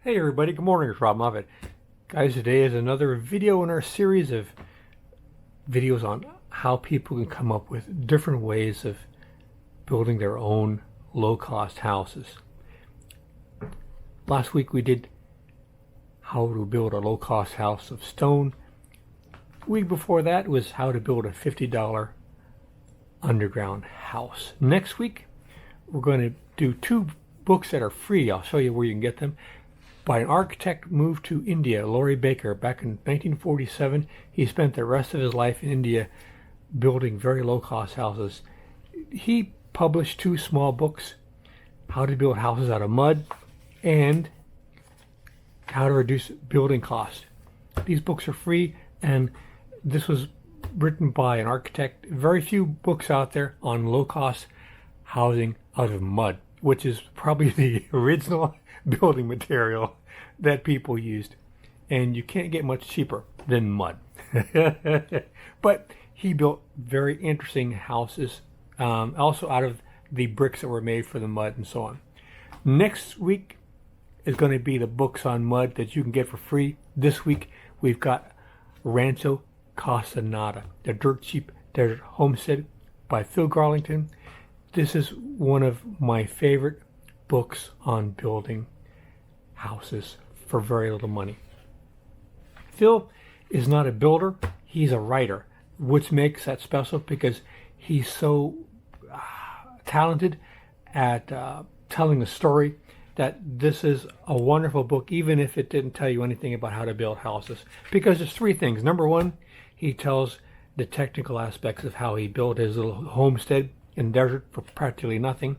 Hey everybody, good morning, it's Robb. Guys, today is another video in our series of videos on how people can come up with different ways of building their own low-cost houses. Last week we did how to build a low-cost house of stone. The week before that was how to build a $50 underground house. Next week we're going to do two books that are free. I'll show you where you can get them. By an architect moved to India, Laurie Baker, back in 1947. He spent the rest of his life in India building very low-cost houses. He published two small books, How to Build Houses Out of Mud and How to Reduce Building Costs. These books are free, and this was written by an architect. Very few books out there on low-cost housing out of mud, which is probably the original building material that people used, and you can't get much cheaper than mud. But he built very interesting houses, also out of the bricks that were made for the mud and so on. Next week is going to be the books on mud that you can get for free. This week we've got Rancho Costa Nada, the dirt cheap desert homestead by Phil Garlington. This is one of my favorite books on building houses for very little money. Phil is not a builder, he's a writer, which makes that special because he's so talented at telling a story that this is a wonderful book, even if it didn't tell you anything about how to build houses. Because there's three things. Number one, he tells the technical aspects of how he built his little homestead in the desert for practically nothing.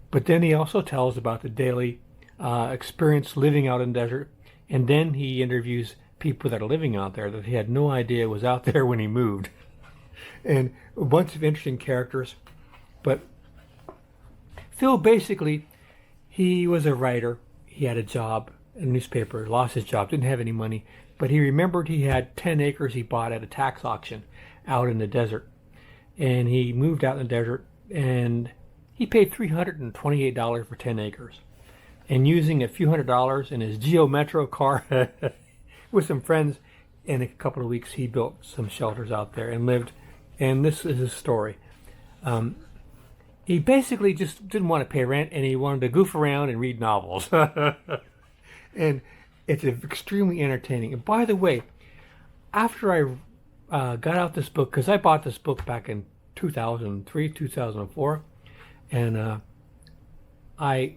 But then he also tells about the daily experience living out in the desert, and then he interviews people that are living out there that he had no idea was out there when he moved. And a bunch of interesting characters. But Phil, basically, he was a writer. He had a job, a newspaper, lost his job, didn't have any money, but he remembered he had 10 acres he bought at a tax auction out in the desert. And he moved out in the desert, and he paid $328 for 10 acres. And using a few $100s in his Geo Metro car with some friends, in a couple of weeks he built some shelters out there and lived. And this is his story. He basically just didn't want to pay rent, and he wanted to goof around and read novels. And it's extremely entertaining. And by the way, after I got out this book, because I bought this book back in 2003, 2004, and I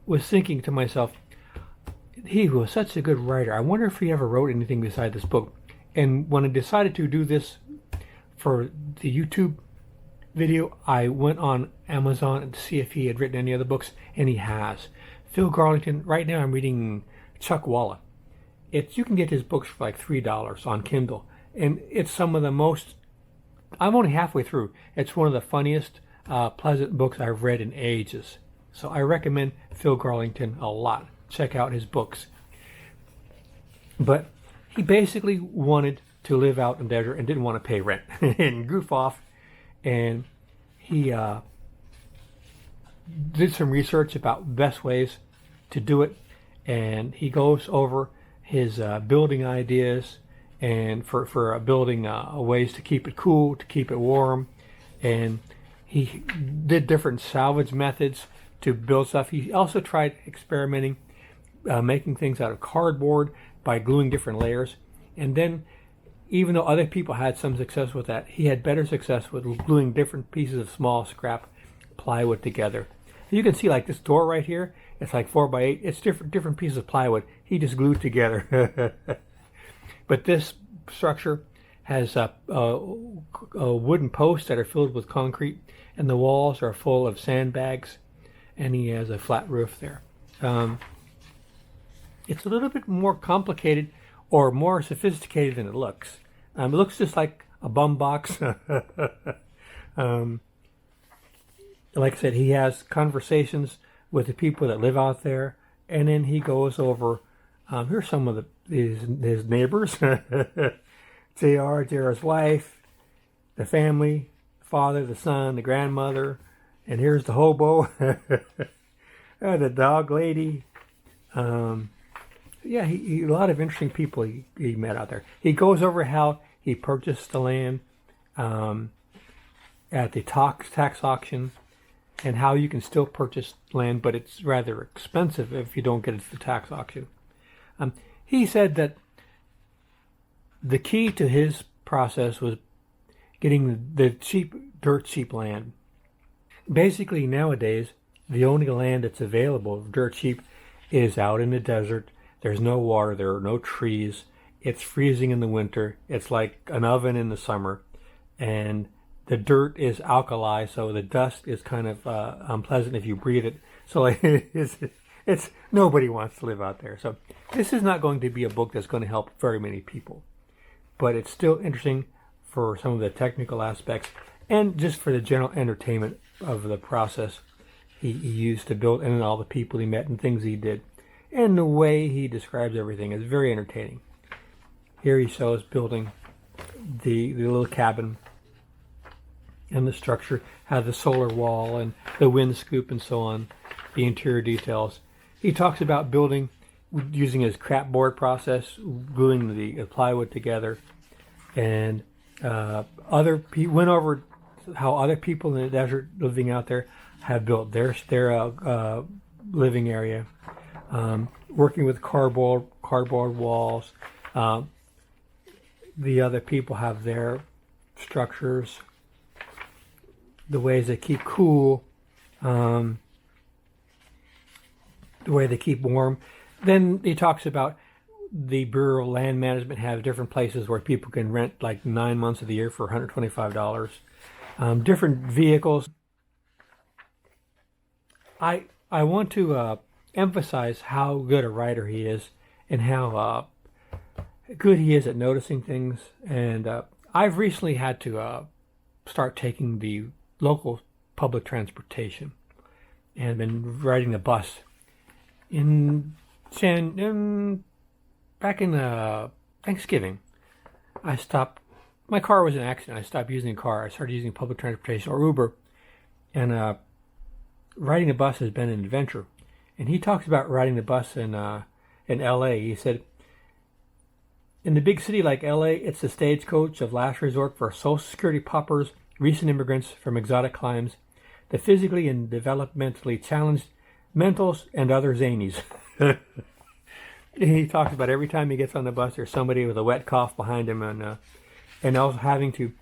was thinking to myself, he was such a good writer. I wonder if he ever wrote anything beside this book. And when I decided to do this for the YouTube video, I went on Amazon to see if he had written any other books, and he has. Phil Garlington, right now I'm reading Chuck Walla. You can get his books for like $3 on Kindle, and it's some of the most, I'm only halfway through. It's one of the funniest, pleasant books I've read in ages. So I recommend Phil Garlington a lot. Check out his books. But he basically wanted to live out in the desert and didn't want to pay rent and goof off. And he did some research about best ways to do it. And he goes over his building ideas and for building ways to keep it cool, to keep it warm. And he did different salvage methods to build stuff. He also tried experimenting, making things out of cardboard by gluing different layers. And then, even though other people had some success with that, he had better success with gluing different pieces of small scrap plywood together. You can see, like this door right here, it's like 4x8. It's different pieces of plywood he just glued together. But this structure has wooden posts that are filled with concrete, and the walls are full of sandbags, and he has a flat roof there. It's a little bit more complicated or more sophisticated than it looks. It looks just like a bum box. Like I said, he has conversations with the people that live out there, and then he goes over, here's some of his neighbors. JR's wife, the family, the father, the son, the grandmother, and here's the hobo, the dog lady, Yeah, a lot of interesting people he met out there. He goes over how he purchased the land at the tax auction, and how you can still purchase land, but it's rather expensive if you don't get it to the tax auction. He said that the key to his process was getting the dirt cheap land. Basically, nowadays, the only land that's available dirt cheap is out in the desert. There's no water, there are no trees. It's freezing in the winter. It's like an oven in the summer. And the dirt is alkali, so the dust is kind of unpleasant if you breathe it. So it's nobody wants to live out there. So this is not going to be a book that's going to help very many people. But it's still interesting for some of the technical aspects and just for the general entertainment of the process he used to build, and all the people he met and things he did. And the way he describes everything is very entertaining. Here he shows building the little cabin and the structure, how the solar wall and the wind scoop and so on, the interior details. He talks about building using his crapboard process, gluing the plywood together, and he went over how other people in the desert living out there have built their living area, working with cardboard walls. The other people have their structures, the ways they keep cool, the way they keep warm. Then he talks about the Bureau of Land Management have different places where people can rent like 9 months of the year for $125. Different vehicles. I want to emphasize how good a writer he is and how good he is at noticing things. And I've recently had to start taking the local public transportation and been riding the bus. Back in Thanksgiving, I stopped. My car was in an accident. I stopped using a car. I started using public transportation or Uber, and riding the bus has been an adventure. And he talks about riding the bus in L.A. He said, in the big city like L.A., it's the stagecoach of last resort for Social Security poppers, recent immigrants from exotic climes, the physically and developmentally challenged, mentals, and other zanies. He talks about every time he gets on the bus, there's somebody with a wet cough behind him, and also having to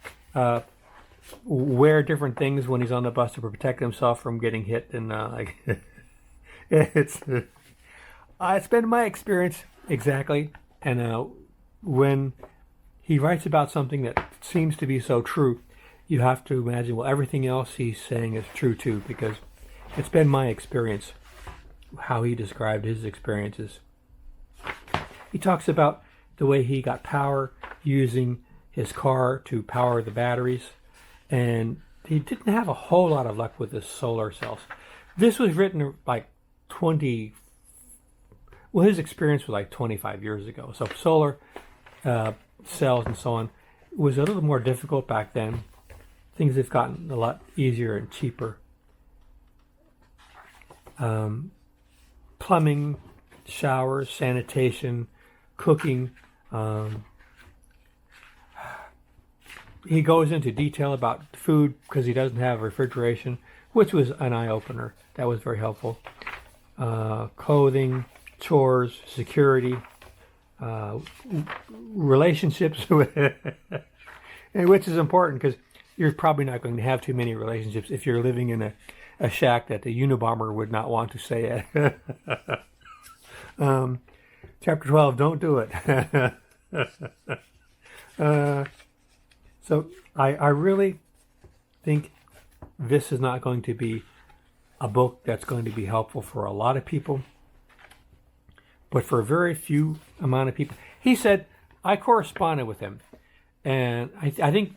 wear different things when he's on the bus to protect himself from getting hit. And it's been my experience exactly. And when he writes about something that seems to be so true, you have to imagine, well, everything else he's saying is true too, because it's been my experience, how he described his experiences. He talks about the way he got power using his car to power the batteries, and he didn't have a whole lot of luck with his solar cells. This was written like his experience was like 25 years ago. So solar cells and so on was a little more difficult back then. Things have gotten a lot easier and cheaper. Plumbing, showers, sanitation, cooking. He goes into detail about food because he doesn't have refrigeration, which was an eye-opener. That was very helpful. Clothing, chores, security, relationships, which is important because you're probably not going to have too many relationships if you're living in a shack that the Unabomber would not want to stay at. Chapter 12, don't do it. So I really think this is not going to be a book that's going to be helpful for a lot of people, but for a very few amount of people. He said, I corresponded with him, and I think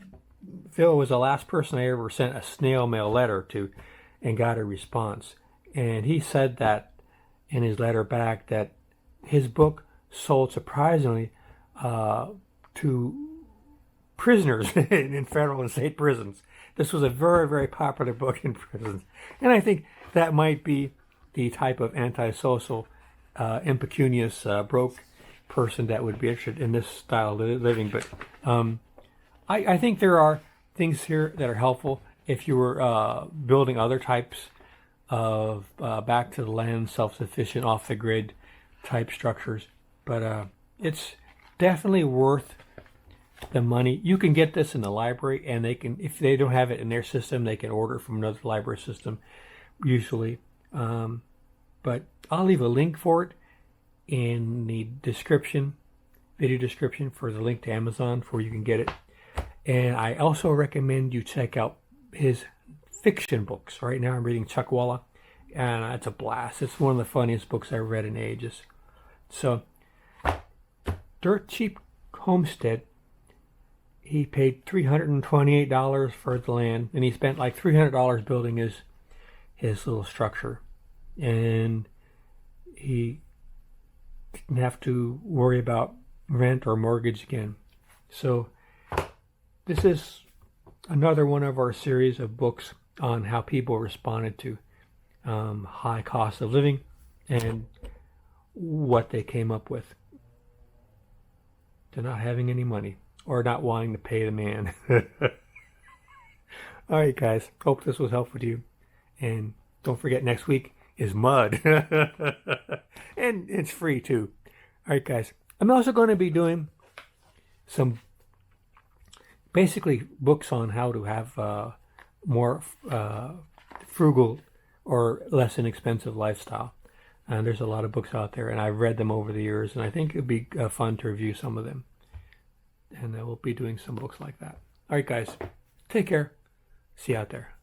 Phil was the last person I ever sent a snail mail letter to and got a response. And he said that in his letter back that his book sold surprisingly to prisoners in federal and state prisons. This was a very, very popular book in prisons. And I think that might be the type of antisocial impecunious, broke person that would be interested in this style of living. But I think there are things here that are helpful if you were building other types of back to the land, self-sufficient, off the grid type structures. But it's definitely worth the money. You can get this in the library, and they can, if they don't have it in their system, they can order from another library system usually. But I'll leave a link for it in the description, video description, for the link to Amazon for you can get it. And I also recommend you check out his fiction books. Right now I'm reading Chuckwalla, and it's a blast. It's one of the funniest books I've read in ages. So, Dirt Cheap Homestead, he paid $328 for the land, and he spent like $300 building his little structure. And he didn't have to worry about rent or mortgage again. So this is another one of our series of books on how people responded to high cost of living and what they came up with to not having any money or not wanting to pay the man. All right, guys. Hope this was helpful to you. And don't forget, next week is mud. And it's free, too. All right, guys. I'm also going to be doing some basically books on how to have more frugal or less inexpensive lifestyle. And there's a lot of books out there, and I've read them over the years, and I think it'd be fun to review some of them. And we'll be doing some books like that. All right, guys. Take care. See you out there.